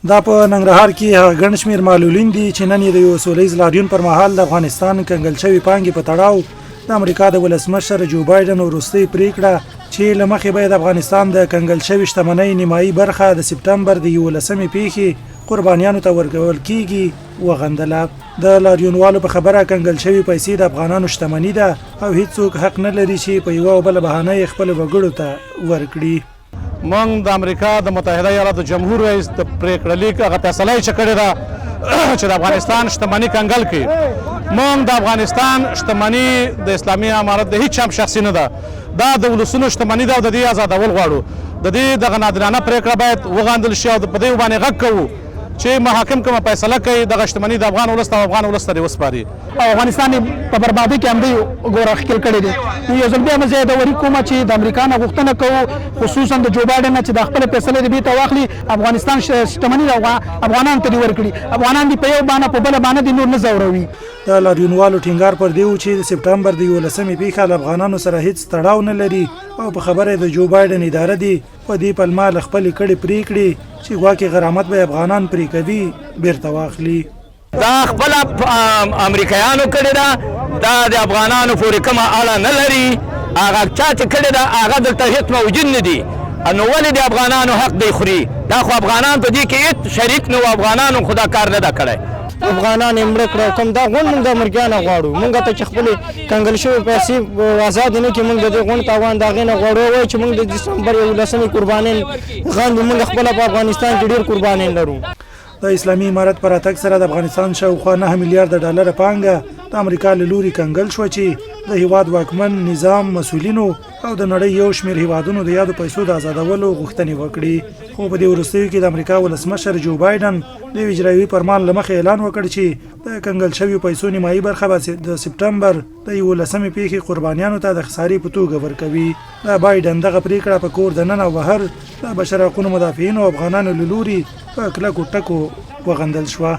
دا په ننګرهار کې هغه ګڼ شمېر معلولین دي چې نن یې د یو سولیز لاریون پر مهال د افغانستان کنګل شوي پانګې په تړاو د امریکا د ولسمشر جو بایډن وروستۍ پریکړه چې له مخې به د افغانستان د کنګل شوي شتمنۍ نیمایي برخه د سپټمبر د 11مې پیښې قربانیانو ته ورکول کیږي وغندله. د لاریونوالو په خبره کنګل شوي پیسې د افغانانو شتمني ده او هیڅوک حق نه لري چې په یوه او بله بهانه یې خپلو وګړو ته ورکړي. موږ د امریکا د متحده ایالاتو جمهور رئیس د پریکړه لیک هغه فیصله یې کړې ده چې د افغانستان شتمني کنګل کړي. موږ د افغانستان شتمني د اسلامي امارت د هیڅ هم شخصي نه ده، دا د ولسونو شتمني ده او د دې آزادول غواړو. د دې دغه نادرانه پریکړه باید وغندل شي او په دې باندې غږ کوو چې محاکم کومه فیصله کوي دغه شتمني د افغان ولس ته افغان ولس ته وسپاري. او افغانستان په بربادي کې هم دی ګوره ښکېل کړی دی. یو ځل بیا زه یادوري کوم چې د امریکا نه غوښتنه کوو خصوصا د جو بایډن چې د خپل فیصلې د بیرته واخلي افغانستان شتمني افغانانو ته ورکړي. افغانان دی په یو باندې په بل باندې نور نه ځوروي. د لاریونوالو ټینګار پر دی و چې د سپټمبر د 11مې پیښه له افغانانو سره هیڅ تړاو نه لري او په خبره د جو بایډن اداره دی په دې پلمه له خپلې کړې پریکړې چې ګواکې غرامت به افغانان پرې کوي بیرته واخلي. دا خپل امریکایانو کړې ده، دا د افغانانو پورې کومه اړه نه لري. هغه چا چې کړې ده هغه دلته هېڅ موجود نه دي. نو ولې د افغانانو حق دی خوري؟ دا خو افغانان په دې کې هېڅ شریک نه و، افغانانو خو دا کار نه ده کړی. افغانان یې مړه کړه کوم دا غونډ موږ د امریکایانو غواړو. موږ ته چې خپلې کنګل شوې پیسې ازاد نه کړي، موږ د دې غونډ تاوان د هغې نه غواړو. وایي چې موږ د ډسمبر 11مې قربانۍ غواړو، موږ خپله په افغانستان کې ډېر قربانۍ لرو. د اسلامي امارت پر راتګ سره د افغانستان شاوخوا 9 میلیارډ ډالر پانګه د امریکا له لوري کنګل شوه چې د هیواد واکمن نظام مسؤلینو او د نړۍ یو شمېر هیوادونو د یادو پیسو د آزادولو غوښتنې وکړي. خو په دې وروستیو کې د امریکا ولسمشر جو بایډن د اجرایوي فرمان له مخې اعلان وکړ چې د کنګل شویو پیسو نیمایي برخه به د سپټمبر د 11مې پیښې قربانیانو ته د خسارې په توګه ورکوي. د بایډن دغه پریکړه په کور دننه او بهر د بشر حقونو مدافعینو او افغانانو له لوري په کلکو ټکو وغندل شوه.